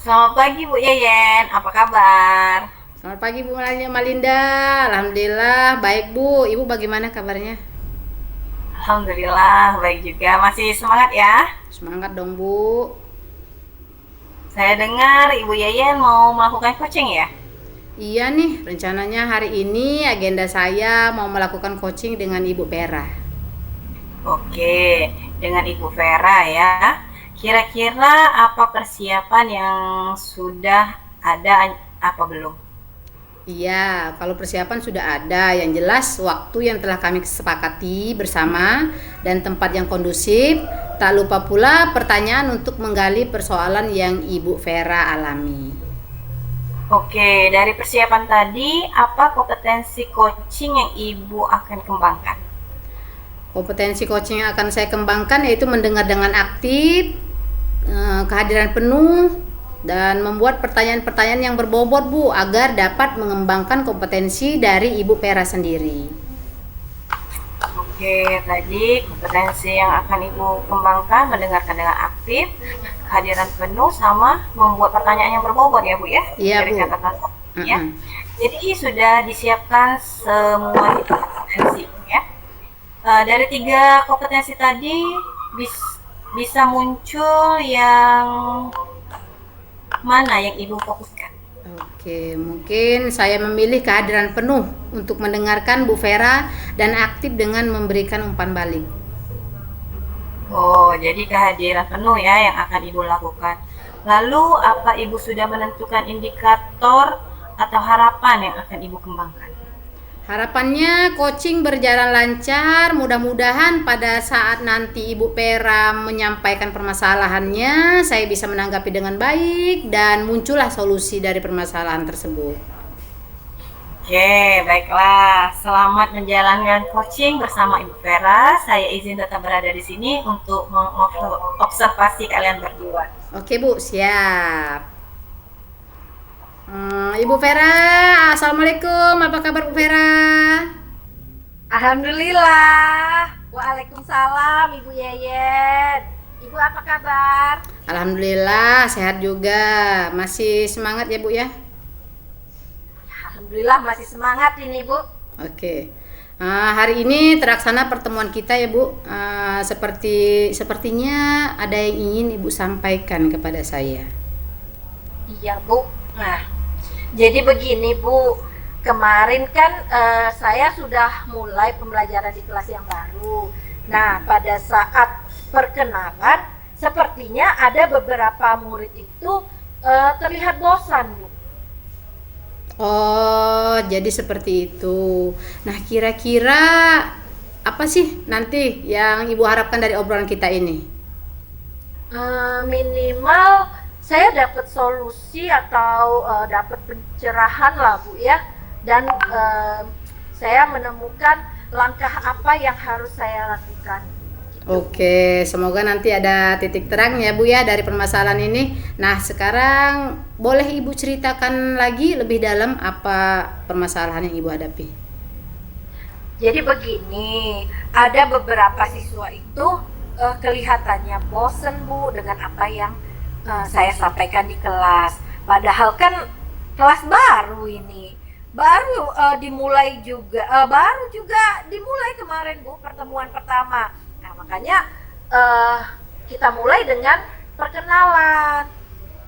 Selamat pagi Bu Yeyen, apa kabar? Selamat pagi Bu Malinda. Alhamdulillah baik Bu. Ibu bagaimana kabarnya? Alhamdulillah, baik juga. Masih semangat ya? Semangat dong Bu. Saya dengar Ibu Yeyen mau melakukan coaching ya? Iya nih, rencananya hari ini agenda saya mau melakukan coaching dengan Ibu Vera. Oke, dengan Ibu Vera ya. Kira-kira apa persiapan yang sudah ada, apa belum? Iya, kalau persiapan sudah ada. Yang jelas waktu yang telah kami sepakati bersama dan tempat yang kondusif. Tak lupa pula pertanyaan untuk menggali persoalan yang Ibu Vera alami. Oke, dari persiapan tadi, apa kompetensi coaching yang Ibu akan kembangkan? Kompetensi coaching yang akan saya kembangkan yaitu mendengar dengan aktif, kehadiran penuh, dan membuat pertanyaan-pertanyaan yang berbobot Bu, agar dapat mengembangkan kompetensi dari Ibu Vera sendiri. Oke, tadi kompetensi yang akan Ibu kembangkan mendengarkan dengan aktif, kehadiran penuh, sama membuat pertanyaan yang berbobot ya Bu ya, Iya dari Bu. catatan ya. Uh-uh. Jadi sudah disiapkan semua itu kompetensi ya. Dari 3 kompetensi tadi bisa muncul yang mana yang Ibu fokuskan? Oke, mungkin saya memilih kehadiran penuh untuk mendengarkan Bu Vera dan aktif dengan memberikan umpan balik. Oh, jadi kehadiran penuh ya yang akan Ibu lakukan. Lalu, apa Ibu sudah menentukan indikator atau harapan yang akan Ibu kembangkan? Harapannya coaching berjalan lancar, mudah-mudahan pada saat nanti Ibu Vera menyampaikan permasalahannya, saya bisa menanggapi dengan baik dan muncullah solusi dari permasalahan tersebut. Oke, baiklah. Selamat menjalankan coaching bersama Ibu Vera. Saya izin tetap berada di sini untuk mengobservasi kalian berdua. Oke Bu, siap. Ibu Vera, Assalamualaikum, apa kabar Bu Vera? Alhamdulillah. Waalaikumsalam Ibu Yeyen. Ibu apa kabar? Alhamdulillah, sehat juga. Masih semangat ya Bu ya? Alhamdulillah masih semangat ini Bu. Oke. Hari ini terlaksana pertemuan kita ya Bu. Sepertinya ada yang ingin Ibu sampaikan kepada saya. Iya Bu. Nah, jadi begini Bu. Kemarin kan saya sudah mulai pembelajaran di kelas yang baru. Nah, pada saat perkenalan, sepertinya ada beberapa murid itu terlihat bosan Bu. Oh, jadi seperti itu. Nah, kira-kira apa sih nanti yang Ibu harapkan dari obrolan kita ini? Minimal saya dapat solusi atau dapat pencerahan lah Bu ya, dan saya menemukan langkah apa yang harus saya lakukan. Oke, semoga nanti ada titik terang ya Bu ya dari permasalahan ini. Nah, sekarang boleh Ibu ceritakan lagi lebih dalam apa permasalahan yang Ibu hadapi? Jadi begini, ada beberapa siswa itu kelihatannya bosen Bu dengan apa yang saya sampaikan di kelas. Padahal kan kelas baru ini, baru dimulai juga, baru juga dimulai kemarin Bu pertemuan pertama. Nah makanya kita mulai dengan perkenalan,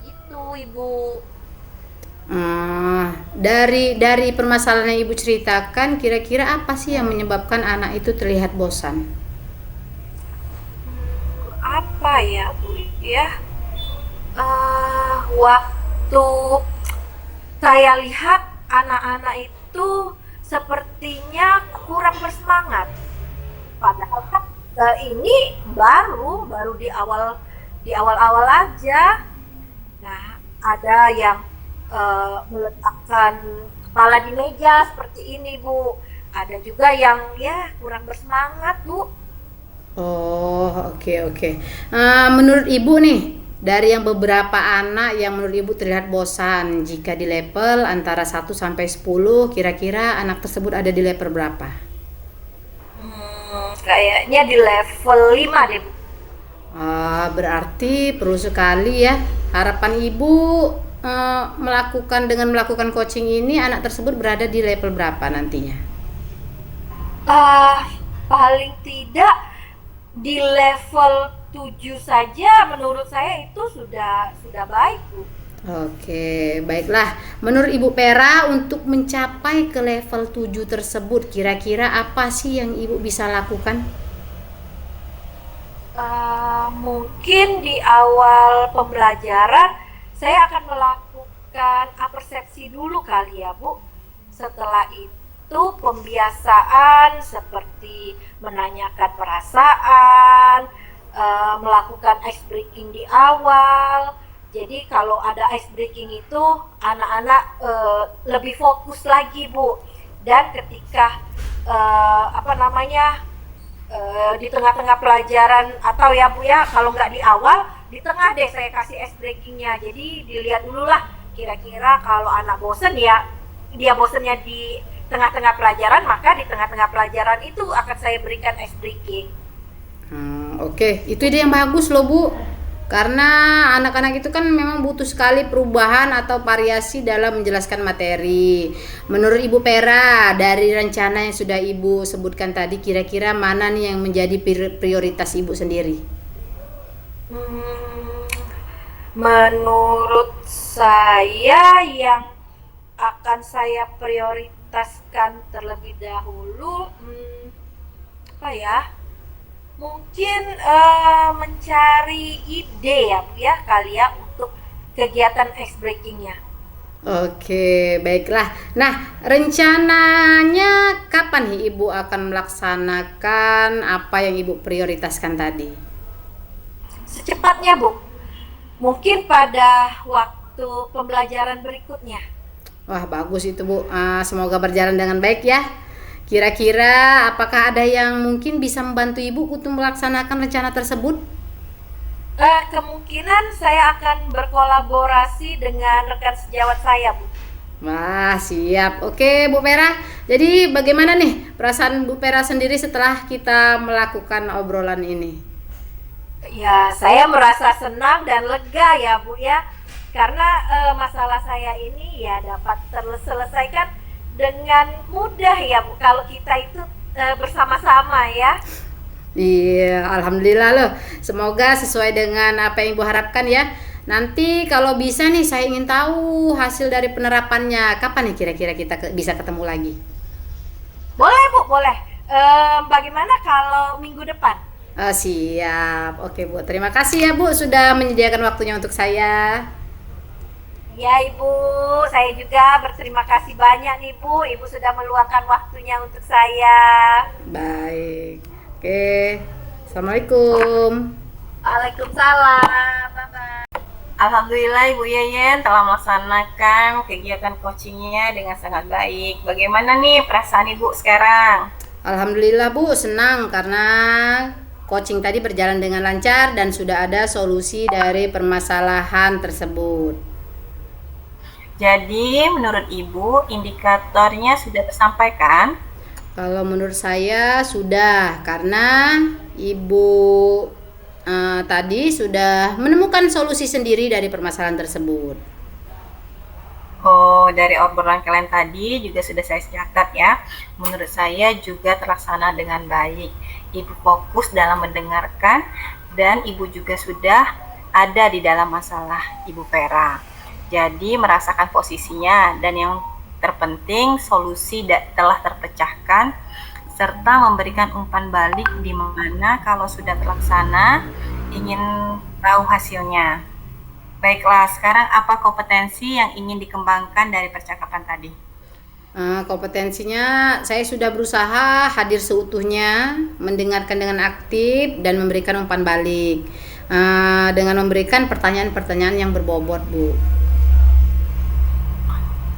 itu Ibu. Dari permasalahan yang Ibu ceritakan, kira-kira apa sih yang menyebabkan anak itu terlihat bosan? Apa ya Bu ya? Waktu saya lihat anak-anak itu sepertinya kurang bersemangat. Padahal kan ini baru di awal aja. Nah, ada yang meletakkan kepala di meja seperti ini Bu. Ada juga yang ya kurang bersemangat Bu. Oh, oke. Menurut Ibu nih, dari yang beberapa anak yang menurut Ibu terlihat bosan, jika di level antara 1 sampai 10, kira-kira anak tersebut ada di level berapa? Kayaknya di level 5 deh Bu. Berarti perlu sekali ya Harapan Ibu melakukan coaching ini, anak tersebut berada di level berapa nantinya? Paling tidak di level 7 saja menurut saya itu sudah baik, Bu. Oke, baiklah. Menurut Ibu Pera, untuk mencapai ke level 7 tersebut, kira-kira apa sih yang Ibu bisa lakukan? Mungkin di awal pembelajaran saya akan melakukan persepsi dulu kali ya, Bu. Setelah itu pembiasaan seperti menanyakan perasaan, melakukan ice breaking di awal. Jadi kalau ada ice breaking itu anak-anak lebih fokus lagi, Bu. Dan ketika di tengah-tengah pelajaran atau ya Bu ya, kalau nggak di awal, di tengah deh saya kasih ice breakingnya. Jadi dilihat dulu lah kira-kira kalau anak bosen ya, dia bosennya di tengah-tengah pelajaran, maka di tengah-tengah pelajaran itu akan saya berikan ice breaking. Oke, itu ide yang bagus loh Bu. Karena anak-anak itu kan memang butuh sekali perubahan atau variasi dalam menjelaskan materi. Menurut Ibu Pera, dari rencana yang sudah Ibu sebutkan tadi, kira-kira mana nih yang menjadi prioritas Ibu sendiri? Menurut saya yang akan saya prioritaskan terlebih dahulu, mungkin mencari ide ya Bu ya kali ya untuk kegiatan ice breakingnya. Oke, baiklah. Nah, rencananya kapan nih Ibu akan melaksanakan apa yang Ibu prioritaskan tadi? Secepatnya Bu, mungkin pada waktu pembelajaran berikutnya. Wah, bagus itu Bu. Semoga berjalan dengan baik ya. Kira-kira apakah ada yang mungkin bisa membantu Ibu untuk melaksanakan rencana tersebut? Kemungkinan saya akan berkolaborasi dengan rekan sejawat saya, Bu. Wah, siap. Oke, Bu Pera. Jadi bagaimana nih perasaan Bu Pera sendiri setelah kita melakukan obrolan ini? Ya, saya merasa senang dan lega ya, Bu ya. Karena masalah saya ini ya dapat terselesaikan dengan mudah ya Bu, kalau kita itu bersama-sama ya. Iya, alhamdulillah loh. Semoga sesuai dengan apa yang Ibu harapkan ya. Nanti kalau bisa nih saya ingin tahu hasil dari penerapannya. Kapan nih kira-kira kita bisa ketemu lagi? Boleh Bu, boleh. Bagaimana kalau minggu depan? Siap. Oke Bu, terima kasih ya Bu sudah menyediakan waktunya untuk saya. Ya Ibu, saya juga berterima kasih banyak nih Bu. Ibu sudah meluangkan waktunya untuk saya. Baik. Oke. Assalamualaikum. Waalaikumsalam. Bye-bye. Alhamdulillah Ibu Yeyen telah melaksanakan kegiatan coachingnya dengan sangat baik. Bagaimana nih perasaan Ibu sekarang? Alhamdulillah Bu, senang karena coaching tadi berjalan dengan lancar dan sudah ada solusi dari permasalahan tersebut. Jadi menurut Ibu indikatornya sudah tersampaikan? Kalau menurut saya sudah, karena Ibu tadi sudah menemukan solusi sendiri dari permasalahan tersebut. Oh, dari obrolan kalian tadi juga sudah saya catat ya. Menurut saya juga terlaksana dengan baik. Ibu fokus dalam mendengarkan dan Ibu juga sudah ada di dalam masalah Ibu Pera. Jadi merasakan posisinya dan yang terpenting solusi telah terpecahkan serta memberikan umpan balik di mana kalau sudah terlaksana ingin tahu hasilnya. Baiklah, sekarang apa kompetensi yang ingin dikembangkan dari percakapan tadi? Kompetensinya saya sudah berusaha hadir seutuhnya, mendengarkan dengan aktif dan memberikan umpan balik dengan memberikan pertanyaan-pertanyaan yang berbobot Bu.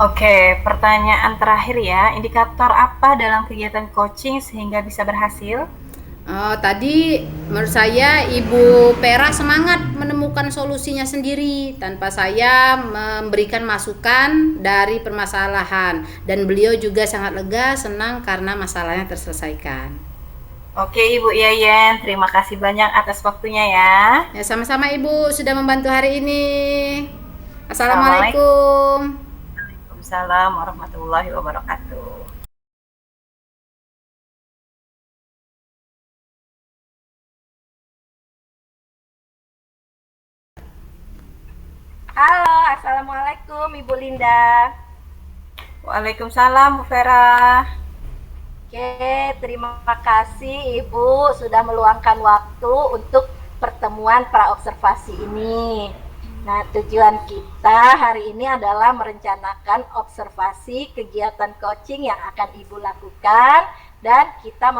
Oke, pertanyaan terakhir ya, indikator apa dalam kegiatan coaching sehingga bisa berhasil? Tadi menurut saya Ibu Pera semangat menemukan solusinya sendiri tanpa saya memberikan masukan dari permasalahan, dan beliau juga sangat lega, senang karena masalahnya terselesaikan. Oke Ibu Yayen, terima kasih banyak atas waktunya ya. Ya, sama-sama Ibu sudah membantu hari ini. Assalamualaikum Assalamualaikum. warahmatullahi wabarakatuh. Halo, Assalamualaikum Ibu Linda. Waalaikumsalam Bu Vera. Oke, terima kasih Ibu sudah meluangkan waktu untuk pertemuan praobservasi ini. Nah, tujuan kita hari ini adalah merencanakan observasi kegiatan coaching yang akan Ibu lakukan dan kita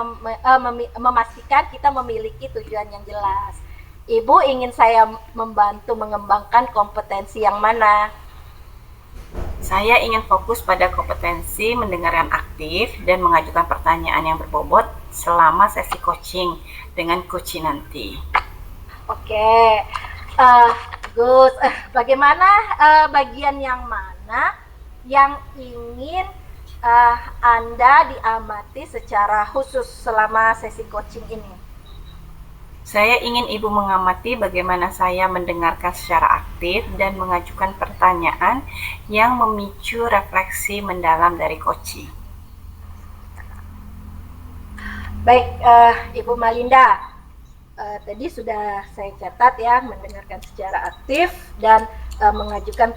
memastikan kita memiliki tujuan yang jelas. Ibu ingin saya membantu mengembangkan kompetensi yang mana? Saya ingin fokus pada kompetensi mendengarkan aktif dan mengajukan pertanyaan yang berbobot selama sesi coaching dengan coach nanti. Oke, Gus, bagaimana bagian yang mana yang ingin Anda diamati secara khusus selama sesi coaching ini? Saya ingin Ibu mengamati bagaimana saya mendengarkan secara aktif dan mengajukan pertanyaan yang memicu refleksi mendalam dari coaching. Baik, Ibu Malinda, tadi sudah saya catat ya, mendengarkan secara aktif dan mengajukan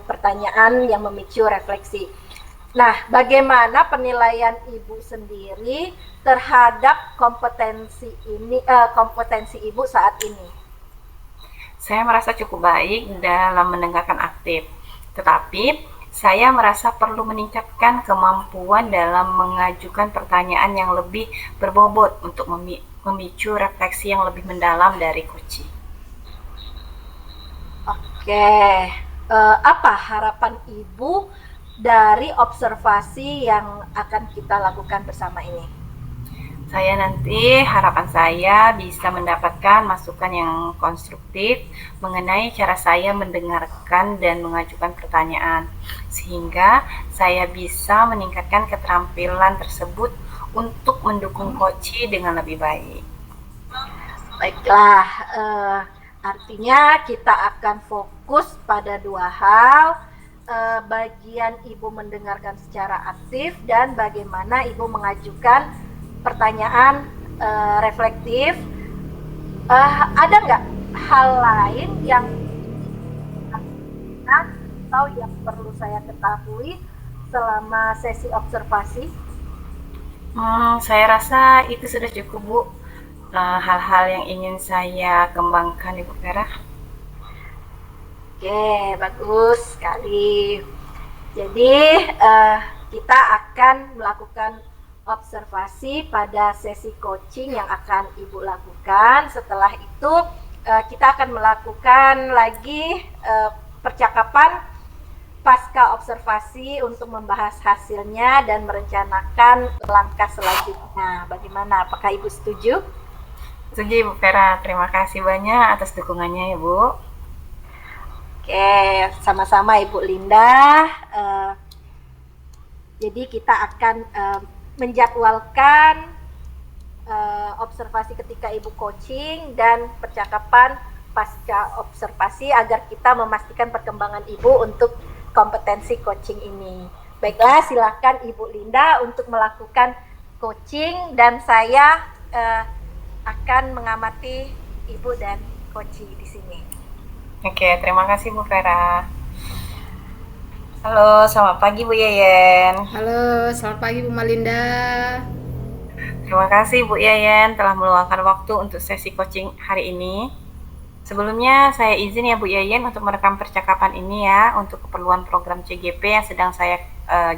pertanyaan yang memicu refleksi. Nah, bagaimana penilaian Ibu sendiri terhadap kompetensi Ibu saat ini? Saya merasa cukup baik dalam mendengarkan aktif, tetapi saya merasa perlu meningkatkan kemampuan dalam mengajukan pertanyaan yang lebih berbobot untuk memicu refleksi yang lebih mendalam dari coaching. Oke, apa harapan Ibu dari observasi yang akan kita lakukan bersama ini? Harapan saya bisa mendapatkan masukan yang konstruktif mengenai cara saya mendengarkan dan mengajukan pertanyaan, sehingga saya bisa meningkatkan keterampilan tersebut untuk mendukung coach dengan lebih baik. Baiklah, artinya kita akan fokus pada dua hal, bagian Ibu mendengarkan secara aktif dan bagaimana Ibu mengajukan pertanyaan reflektif. Ada nggak hal lain yang atau yang perlu saya ketahui selama sesi observasi? Saya rasa itu sudah cukup, Bu. Hal-hal yang ingin saya kembangkan, Ibu Vera. Oke, bagus sekali. Jadi kita akan melakukan observasi pada sesi coaching yang akan Ibu lakukan. Setelah itu kita akan melakukan lagi percakapan pasca observasi untuk membahas hasilnya dan merencanakan langkah selanjutnya. Bagaimana? Apakah Ibu setuju? Setuju, Ibu Vera. Terima kasih banyak atas dukungannya ya, Bu. Oke, sama-sama Ibu Linda. Jadi kita akan menjadwalkan observasi ketika Ibu coaching dan percakapan pasca observasi agar kita memastikan perkembangan Ibu untuk kompetensi coaching ini. Baiklah, silakan Ibu Linda untuk melakukan coaching dan saya akan mengamati Ibu dan coaching di sini. Oke, terima kasih Bu Vera. Halo, selamat pagi Bu Yayen. Halo, selamat pagi Bu Malinda. Terima kasih Bu Yayen telah meluangkan waktu untuk sesi coaching hari ini. Sebelumnya saya izin ya Bu Yayen untuk merekam percakapan ini ya untuk keperluan program CGP yang sedang saya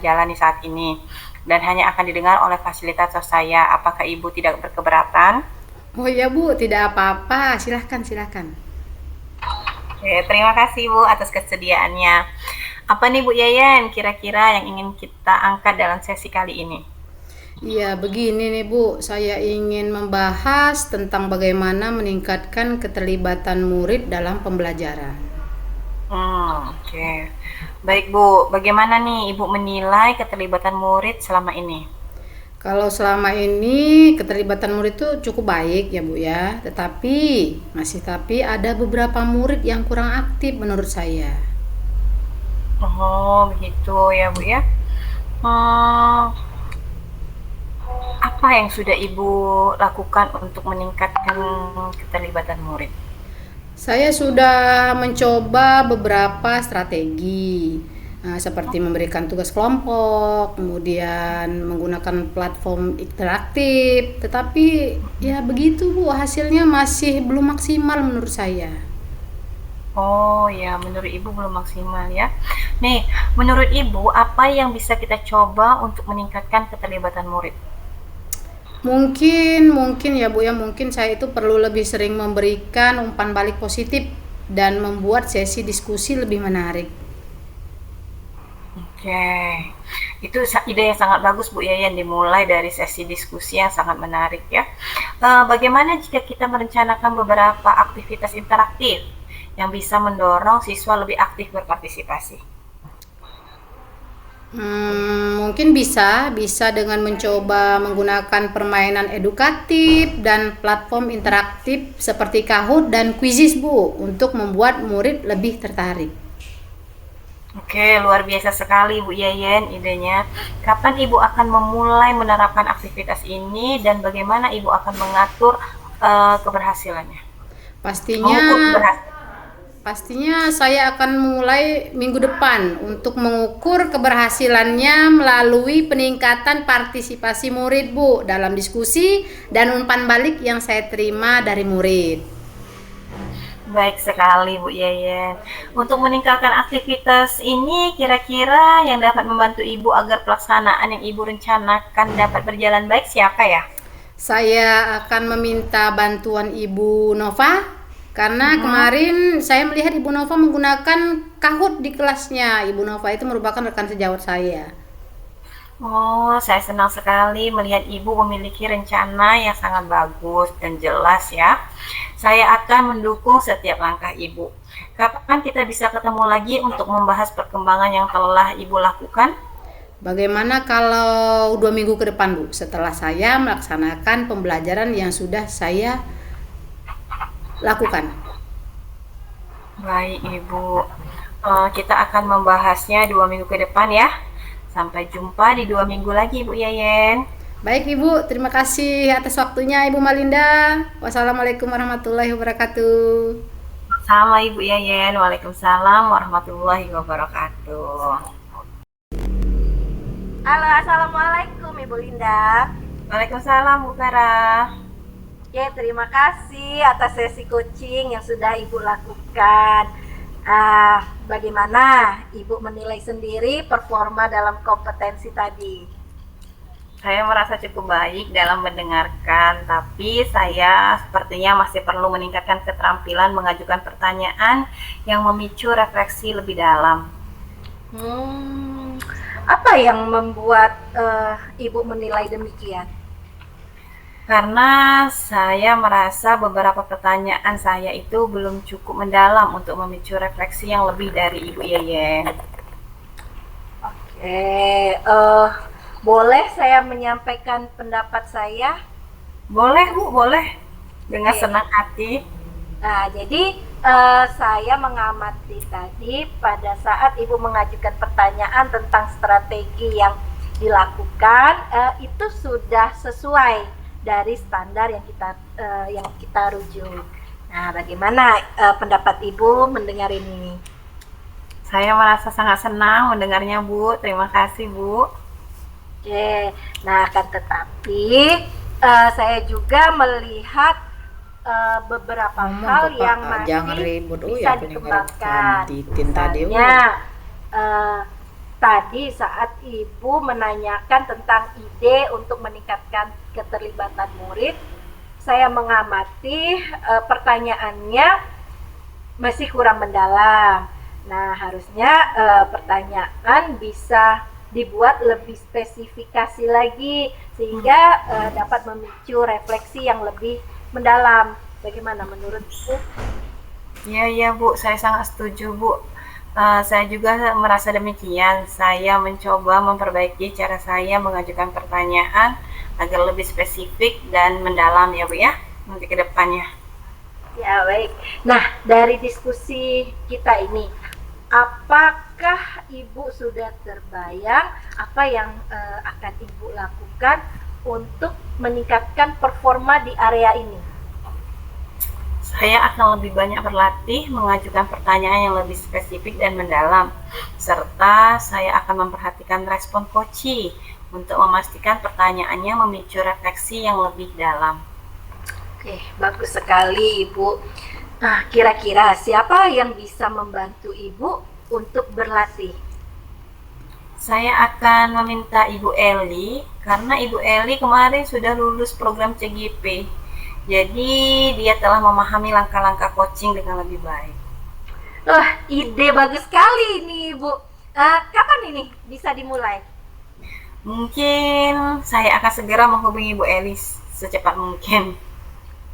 jalani saat ini dan hanya akan didengar oleh fasilitator saya. Apakah Ibu tidak berkeberatan? Oh iya Bu, tidak apa-apa. Silahkan. Oke, terima kasih Bu atas kesediaannya. Apa nih Bu Yayen kira-kira yang ingin kita angkat dalam sesi kali ini? Iya, begini nih Bu, saya ingin membahas tentang bagaimana meningkatkan keterlibatan murid dalam pembelajaran. Oke. Baik Bu, bagaimana nih Ibu menilai keterlibatan murid selama ini? Kalau selama ini keterlibatan murid itu cukup baik ya Bu ya, tapi ada beberapa murid yang kurang aktif menurut saya. Oh, begitu ya Bu ya. Hmm, apa yang sudah Ibu lakukan untuk meningkatkan keterlibatan murid? Saya sudah mencoba beberapa strategi, seperti memberikan tugas kelompok, kemudian menggunakan platform interaktif, tetapi ya begitu Bu, hasilnya masih belum maksimal menurut saya. Oh ya, menurut Ibu belum maksimal ya. Nih, menurut Ibu apa yang bisa kita coba untuk meningkatkan keterlibatan murid? Mungkin ya Bu ya, mungkin saya itu perlu lebih sering memberikan umpan balik positif dan membuat sesi diskusi lebih menarik. Oke, itu ide yang sangat bagus Bu Yayan, dimulai dari sesi diskusi yang sangat menarik ya. Bagaimana jika kita merencanakan beberapa aktivitas interaktif yang bisa mendorong siswa lebih aktif berpartisipasi? Mungkin bisa dengan mencoba menggunakan permainan edukatif dan platform interaktif seperti Kahoot dan Quizizz Bu, untuk membuat murid lebih tertarik. Oke, luar biasa sekali Bu Yayan idenya. Kapan Ibu akan memulai menerapkan aktivitas ini dan bagaimana Ibu akan mengatur keberhasilannya? Pastinya Mengukur keberhasilan. Pastinya saya akan mulai minggu depan untuk mengukur keberhasilannya melalui peningkatan partisipasi murid Bu dalam diskusi dan umpan balik yang saya terima dari murid. Baik sekali Bu Yayan. Untuk meningkatkan aktivitas ini, kira-kira yang dapat membantu Ibu agar pelaksanaan yang Ibu rencanakan dapat berjalan baik siapa ya? Saya akan meminta bantuan Ibu Nova karena kemarin saya melihat Ibu Nova menggunakan Kahoot di kelasnya. Ibu Nova itu merupakan rekan sejawat saya. Oh, saya senang sekali melihat Ibu memiliki rencana yang sangat bagus dan jelas ya. Saya akan mendukung setiap langkah Ibu. Kapan kita bisa ketemu lagi untuk membahas perkembangan yang telah Ibu lakukan? Bagaimana kalau 2 minggu ke depan Bu, setelah saya melaksanakan pembelajaran yang sudah saya lakukan? Baik Ibu, kita akan membahasnya 2 minggu ke depan ya. Sampai jumpa di 2 minggu lagi Bu Yayan. Baik Ibu, terima kasih atas waktunya Ibu Malinda. Wassalamualaikum warahmatullahi wabarakatuh. Sama Ibu Yayan, waalaikumsalam warahmatullahi wabarakatuh. Halo, assalamualaikum Ibu Linda. Waalaikumsalam Bu Vera. Ya, terima kasih atas sesi coaching yang sudah Ibu lakukan. Bagaimana Ibu menilai sendiri performa dalam kompetensi tadi? Saya merasa cukup baik dalam mendengarkan, tapi saya sepertinya masih perlu meningkatkan keterampilan mengajukan pertanyaan yang memicu refleksi lebih dalam. Apa yang membuat Ibu menilai demikian? Karena saya merasa beberapa pertanyaan saya itu belum cukup mendalam untuk memicu refleksi yang lebih dari Ibu Yayan. Oke, boleh saya menyampaikan pendapat saya? Boleh Bu, boleh. Dengan Oke. senang hati. Nah, jadi saya mengamati tadi pada saat Ibu mengajukan pertanyaan tentang strategi yang dilakukan, itu sudah sesuai dari standar yang kita rujuk. Nah, bagaimana pendapat Ibu mendengar ini? Saya merasa sangat senang mendengarnya Bu. Terima kasih Bu. Oke, nah akan tetapi saya juga melihat beberapa hal yang Jangan masih ribut. bisa dikembangkan. Titin tadi. Misalnya, tadi saat Ibu menanyakan tentang ide untuk meningkatkan keterlibatan murid, saya mengamati pertanyaannya masih kurang mendalam. Nah, harusnya pertanyaan bisa dibuat lebih spesifikasi lagi sehingga dapat memicu refleksi yang lebih mendalam. Bagaimana menurut Ibu? Iya Bu, saya sangat setuju Bu. Saya juga merasa demikian. Saya mencoba memperbaiki cara saya mengajukan pertanyaan agar lebih spesifik dan mendalam ya Bu ya, nanti ke depannya. Ya, baik. Nah, dari diskusi kita ini, apakah Ibu sudah terbayang apa yang akan Ibu lakukan untuk meningkatkan performa di area ini? Saya akan lebih banyak berlatih mengajukan pertanyaan yang lebih spesifik dan mendalam, serta saya akan memperhatikan respon coach untuk memastikan pertanyaannya memicu refleksi yang lebih dalam. Oke, bagus sekali Ibu. Nah, kira-kira siapa yang bisa membantu Ibu untuk berlatih? Saya akan meminta Ibu Eli, karena Ibu Eli kemarin sudah lulus program CGP. Jadi dia telah memahami langkah-langkah coaching dengan lebih baik. Wah, ide bagus sekali ini Ibu. Kapan ini bisa dimulai? Mungkin saya akan segera menghubungi Ibu Eli secepat mungkin.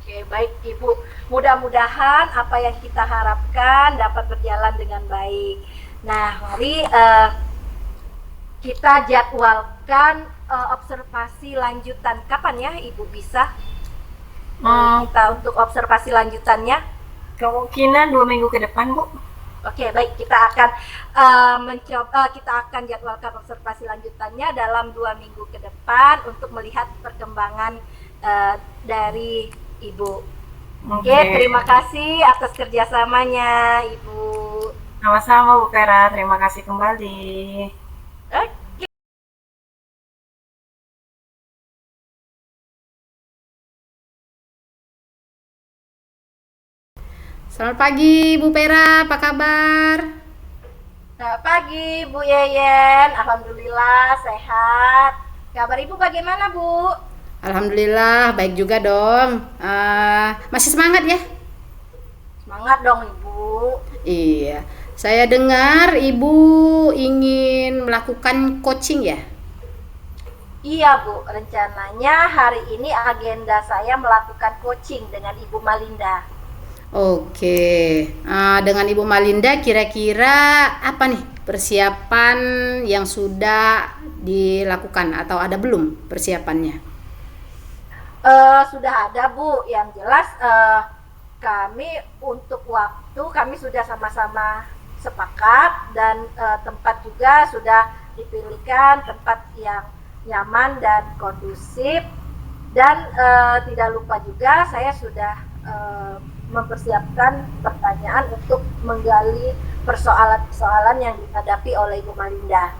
Oke, baik Ibu. Mudah-mudahan apa yang kita harapkan dapat berjalan dengan baik. Nah, mari kita jadwalkan observasi lanjutan. Kapan ya Ibu bisa kita untuk observasi lanjutannya? Kemungkinan 2 minggu ke depan, Bu. Oke, baik, kita akan kita akan jadwalkan observasi lanjutannya dalam 2 minggu ke depan untuk melihat perkembangan dari Ibu. Oke, terima kasih atas kerjasamanya, Ibu. Sama-sama, Bu Vera. Terima kasih kembali. Oke. Selamat pagi Bu Pera, apa kabar? Selamat pagi Bu Yeyen, alhamdulillah sehat. Kabar Ibu bagaimana Bu? Alhamdulillah baik juga dong. Masih semangat ya? Semangat dong Ibu. Iya. Saya dengar Ibu ingin melakukan coaching ya? Iya Bu, rencananya hari ini agenda saya melakukan coaching dengan Ibu Malinda. Oke. Dengan Ibu Malinda kira-kira apa nih persiapan yang sudah dilakukan atau ada belum persiapannya? Sudah ada Bu, yang jelas kami untuk waktu kami sudah sama-sama sepakat dan tempat juga sudah dipilihkan, tempat yang nyaman dan kondusif, dan tidak lupa juga saya sudah mempersiapkan pertanyaan untuk menggali persoalan-persoalan yang dihadapi oleh Ibu Malinda.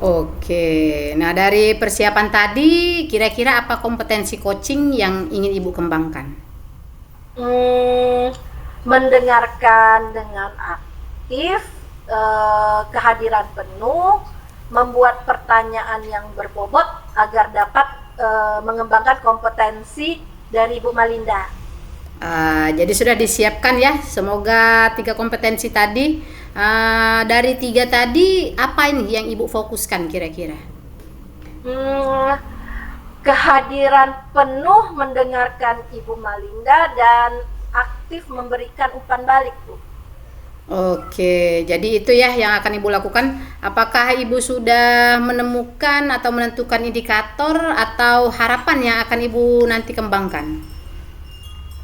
Oke, nah dari persiapan tadi kira-kira apa kompetensi coaching yang ingin Ibu kembangkan? Mendengarkan dengan aktif, kehadiran penuh, membuat pertanyaan yang berbobot agar dapat mengembangkan kompetensi dari Ibu Malinda. Jadi sudah disiapkan ya, semoga 3 kompetensi tadi. Dari 3 tadi apa ini yang Ibu fokuskan kira-kira? Kehadiran penuh, mendengarkan Ibu Malinda, dan aktif memberikan umpan balik Bu. Oke, jadi itu ya yang akan Ibu lakukan. Apakah Ibu sudah menemukan atau menentukan indikator atau harapan yang akan Ibu nanti kembangkan?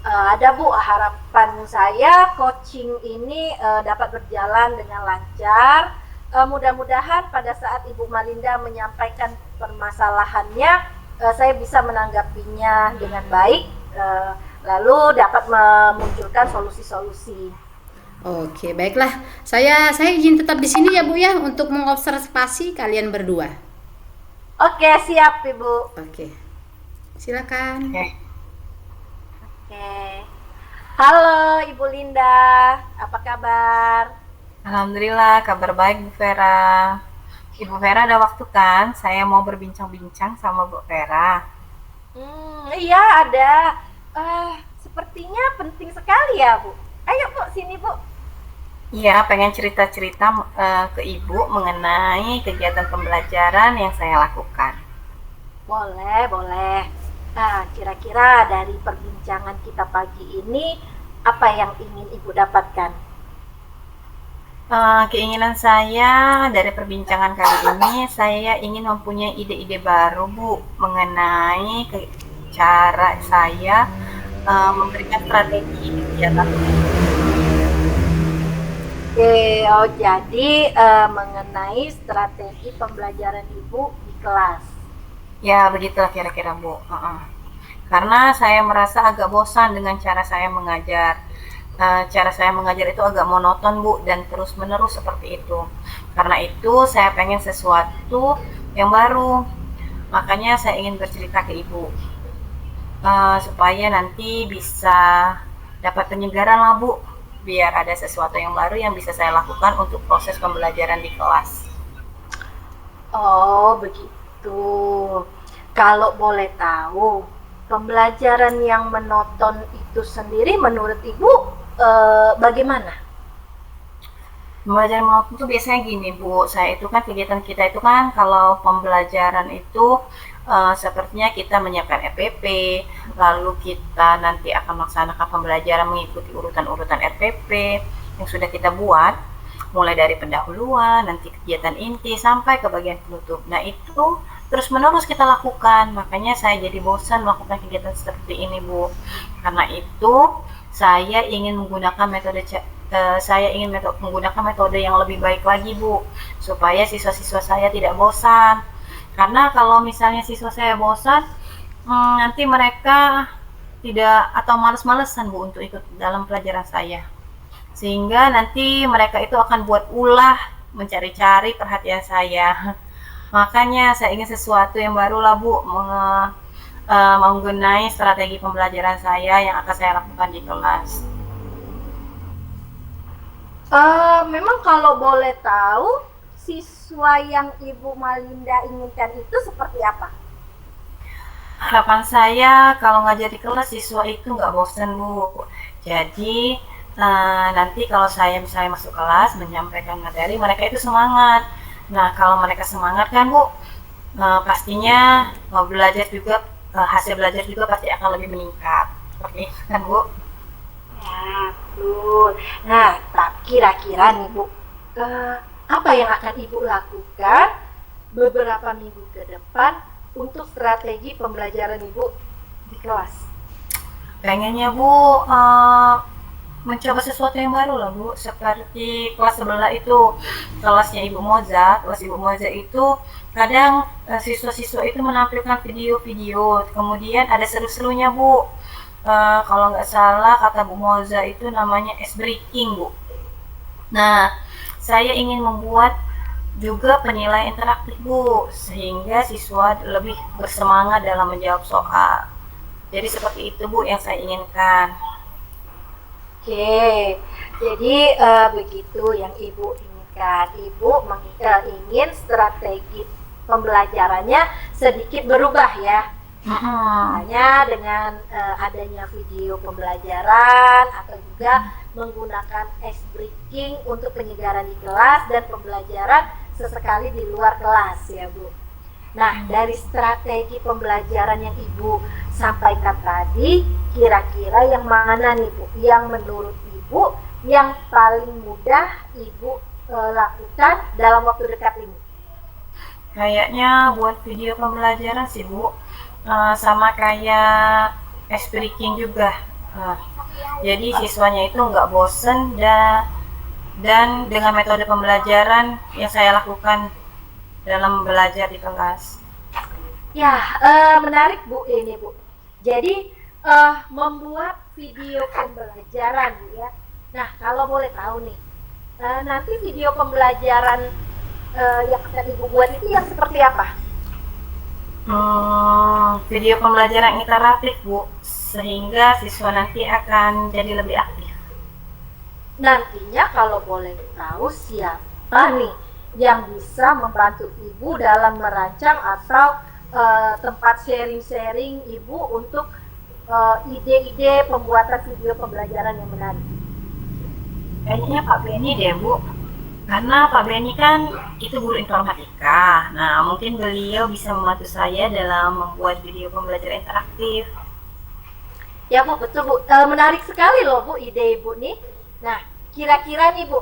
Ada Bu, harapan saya coaching ini dapat berjalan dengan lancar. Mudah-mudahan pada saat Ibu Malinda menyampaikan permasalahannya, saya bisa menanggapinya dengan baik, lalu dapat memunculkan solusi-solusi. Oke, baiklah. Saya izin tetap di sini ya Bu ya untuk mengobservasi kalian berdua. Oke, siap Ibu. Oke. Silakan. Oke. Halo Ibu Linda, apa kabar? Alhamdulillah, kabar baik Bu Vera. Ibu Vera ada waktu kan? Saya mau berbincang-bincang sama Bu Vera. Iya ada. Sepertinya penting sekali ya Bu. Ayo Bu, sini Bu. Iya, pengen cerita-cerita ke Ibu mengenai kegiatan pembelajaran yang saya lakukan. Boleh, boleh. Nah, kira-kira dari perbincangan kita pagi ini, apa yang ingin Ibu dapatkan? Keinginan saya dari perbincangan kali ini, saya ingin mempunyai ide-ide baru, Bu, mengenai cara saya memberikan strategi kegiatan. Oke, oh jadi mengenai strategi pembelajaran Ibu di kelas. Ya, begitulah kira-kira, Bu. Karena saya merasa agak bosan dengan cara saya mengajar. Cara saya mengajar itu agak monoton, Bu, dan terus-menerus seperti itu. Karena itu, saya pengen sesuatu yang baru. Makanya saya ingin bercerita ke Ibu, supaya nanti bisa dapat penyegaran lah, Bu, biar ada sesuatu yang baru yang bisa saya lakukan untuk proses pembelajaran di kelas. Oh, begitu. Kalau boleh tahu, pembelajaran yang monoton itu sendiri menurut Ibu bagaimana? Pembelajaran monoton itu biasanya gini, Bu, saya itu kan kegiatan kita itu kan kalau pembelajaran itu sepertinya kita menyiapkan RPP, lalu kita nanti akan melaksanakan pembelajaran mengikuti urutan-urutan RPP yang sudah kita buat, mulai dari pendahuluan, nanti kegiatan inti, sampai ke bagian penutup. Nah, itu terus-menerus kita lakukan, makanya saya jadi bosan melakukan kegiatan seperti ini, Bu. Karena itu, saya ingin menggunakan metode yang lebih baik lagi, Bu, supaya siswa-siswa saya tidak bosan. Karena kalau misalnya siswa saya bosan, nanti mereka tidak atau males-malesan, Bu, untuk ikut dalam pelajaran saya. Sehingga nanti mereka itu akan buat ulah mencari-cari perhatian saya. Makanya saya ingin sesuatu yang baru lah, Bu, menggunakan strategi pembelajaran saya yang akan saya lakukan di kelas. Memang kalau boleh tahu, siswa yang Ibu Malinda inginkan itu seperti apa? Harapan saya kalau ngajar di kelas siswa itu nggak bosan, Bu. Jadi nanti kalau saya misalnya masuk kelas menyampaikan materi, mereka itu semangat. Nah, kalau mereka semangat kan, Bu, pastinya mau belajar juga, hasil belajar juga pasti akan lebih meningkat. Seperti itu kan, Bu? Ya, betul. Nah, kira-kira nih Bu, apa yang akan Ibu lakukan beberapa minggu ke depan untuk strategi pembelajaran Ibu di kelas? Pengennya, Bu, mencoba sesuatu yang baru lah, Bu, seperti kelas sebelah itu, kelasnya Ibu Moza. Kelas Ibu Moza itu kadang siswa-siswa itu menampilkan video-video, kemudian ada seru-serunya, Bu. Kalau nggak salah kata Bu Moza itu namanya ice breaking, Bu. Nah, saya ingin membuat juga penilaian interaktif, Bu, sehingga siswa lebih bersemangat dalam menjawab soal. Jadi seperti itu, Bu, yang saya inginkan. Oke, jadi begitu yang Ibu inginkan. Ibu ingin strategi pembelajarannya sedikit berubah ya. Hanya dengan adanya video pembelajaran atau juga menggunakan ice breaking untuk penyegaran di kelas dan pembelajaran sesekali di luar kelas ya Bu. Nah, dari strategi pembelajaran yang Ibu sampaikan tadi, kira-kira yang mana nih Bu, yang menurut Ibu yang paling mudah Ibu lakukan dalam waktu dekat ini? Kayaknya buat video pembelajaran sih, Bu, sama kayak ice breaking juga. Jadi siswanya itu nggak bosen dan dengan metode pembelajaran yang saya lakukan dalam belajar di kelas. Ya, menarik Bu ini Bu. Jadi membuat video pembelajaran Bu ya. Nah, kalau boleh tahu nih, nanti video pembelajaran yang akan Ibu buat itu yang seperti apa? Video pembelajaran interaktif, Bu, sehingga siswa nanti akan jadi lebih aktif. Nantinya kalau boleh tahu siapa nih yang bisa membantu Ibu dalam merancang atau tempat sharing-sharing Ibu untuk ide-ide pembuatan video pembelajaran yang menarik? Kayaknya Pak Beni deh, Bu. Karena Pak Beni kan itu guru informatika. Nah, mungkin beliau bisa membantu saya dalam membuat video pembelajaran interaktif. Ya Bu, betul Bu. Menarik sekali loh Bu ide Ibu nih. Nah, kira-kira nih Bu,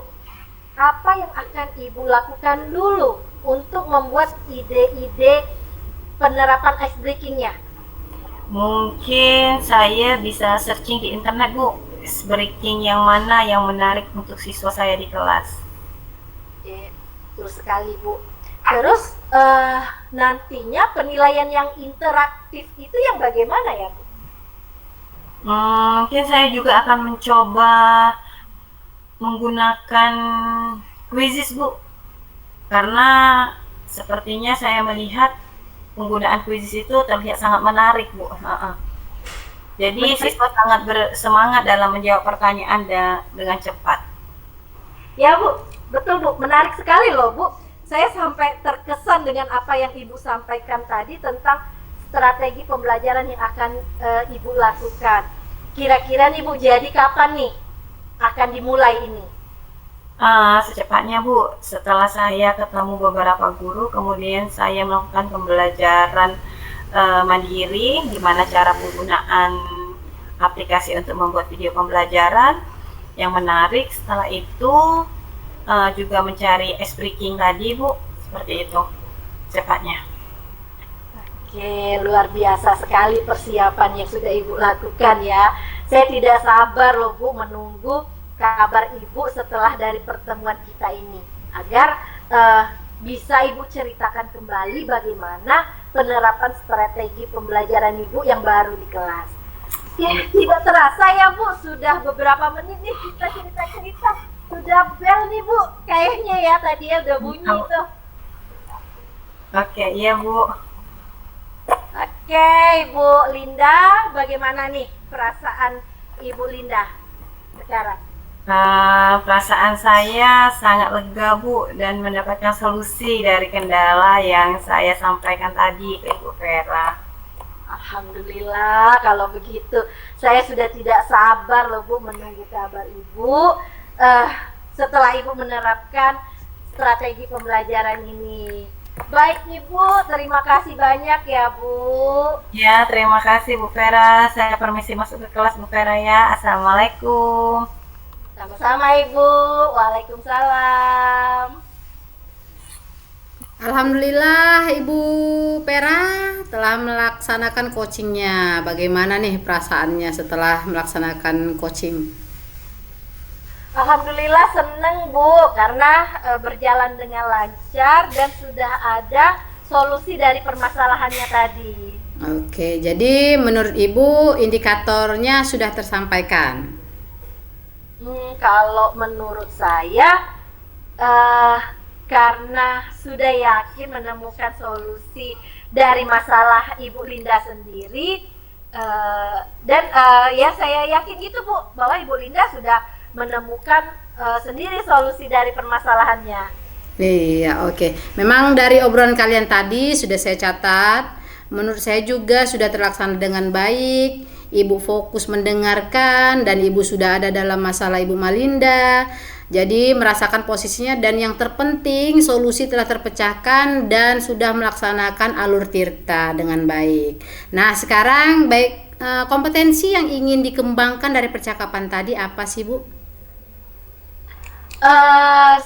apa yang akan Ibu lakukan dulu untuk membuat ide-ide penerapan ice breaking-nya? Mungkin saya bisa searching di internet, Bu, ice breaking yang mana yang menarik untuk siswa saya di kelas. Oke, betul sekali, Bu. Terus nantinya penilaian yang interaktif itu yang bagaimana ya, Bu? Mungkin saya juga akan mencoba menggunakan quizzes, Bu, karena sepertinya saya melihat penggunaan quizzes itu terlihat sangat menarik, Bu. Jadi siswa sangat bersemangat dalam menjawab pertanyaan dengan cepat. Ya, Bu, betul, Bu. Menarik sekali loh, Bu. Saya sampai terkesan dengan apa yang Ibu sampaikan tadi tentang strategi pembelajaran yang akan Ibu lakukan. Kira-kira nih, Bu, jadi kapan nih akan dimulai ini? Secepatnya, Bu. Setelah saya ketemu beberapa guru, kemudian saya melakukan pembelajaran mandiri, gimana cara penggunaan aplikasi untuk membuat video pembelajaran yang menarik. Setelah itu juga mencari ice breaking tadi, Bu, seperti itu cepatnya. Oke, luar biasa sekali persiapan yang sudah Ibu lakukan ya. Saya tidak sabar loh, Bu, menunggu kabar Ibu setelah dari pertemuan kita ini, agar bisa Ibu ceritakan kembali bagaimana penerapan strategi pembelajaran Ibu yang baru di kelas. Ya, tidak terasa ya, Bu, sudah beberapa menit nih kita cerita-cerita. Sudah bel nih, Bu, kayaknya ya tadi ya udah bunyi tuh. Oke, iya, Bu. Oke, Ibu Linda, bagaimana nih perasaan Ibu Linda sekarang? Perasaan saya sangat lega, Bu, dan mendapatkan solusi dari kendala yang saya sampaikan tadi ke Ibu Vera. Alhamdulillah kalau begitu. Saya sudah tidak sabar loh, Bu, menunggu kabar Ibu setelah Ibu menerapkan strategi pembelajaran ini. Baik nih, Bu, terima kasih banyak ya, Bu. Ya, terima kasih Bu Vera. Saya permisi masuk ke kelas, Bu Vera, ya. Assalamualaikum. Sama-sama, Ibu. Waalaikumsalam. Alhamdulillah Ibu Pera telah melaksanakan coachingnya. Bagaimana nih perasaannya setelah melaksanakan coaching? Alhamdulillah seneng, Bu, karena berjalan dengan lancar dan sudah ada solusi dari permasalahannya tadi. Oke, jadi menurut Ibu indikatornya sudah tersampaikan? Kalau menurut saya, karena sudah yakin menemukan solusi dari masalah Ibu Linda sendiri, dan ya saya yakin itu, Bu, bahwa Ibu Linda sudah menemukan sendiri solusi dari permasalahannya. Iya, oke. Memang dari obrolan kalian tadi sudah saya catat. Menurut saya juga sudah terlaksana dengan baik. Ibu fokus mendengarkan dan Ibu sudah ada dalam masalah Ibu Malinda. Jadi merasakan posisinya dan yang terpenting solusi telah terpecahkan dan sudah melaksanakan alur tirta dengan baik. Nah, sekarang baik kompetensi yang ingin dikembangkan dari percakapan tadi apa sih, Bu?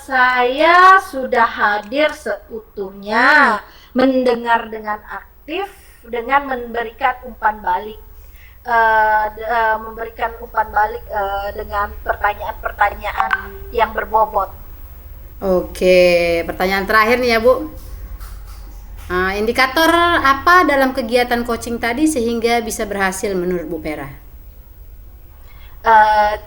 Saya sudah hadir seutuhnya, mendengar dengan aktif, dengan memberikan umpan balik, dengan pertanyaan-pertanyaan yang berbobot. Oke, pertanyaan terakhir nih ya, Bu. Indikator apa dalam kegiatan coaching tadi sehingga bisa berhasil menurut Bu Pera?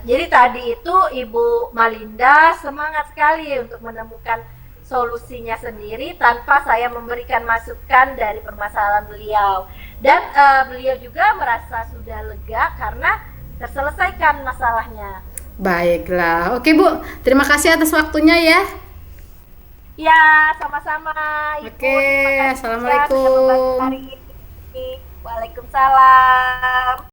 Jadi tadi itu Ibu Malinda semangat sekali untuk menemukan solusinya sendiri tanpa saya memberikan masukan dari permasalahan beliau, dan beliau juga merasa sudah lega karena terselesaikan masalahnya. Baiklah, oke Bu, terima kasih atas waktunya ya. Ya, sama-sama Ibu. Oke, Terima kasih assalamualaikum. sudah membantu hari ini. Waalaikumsalam.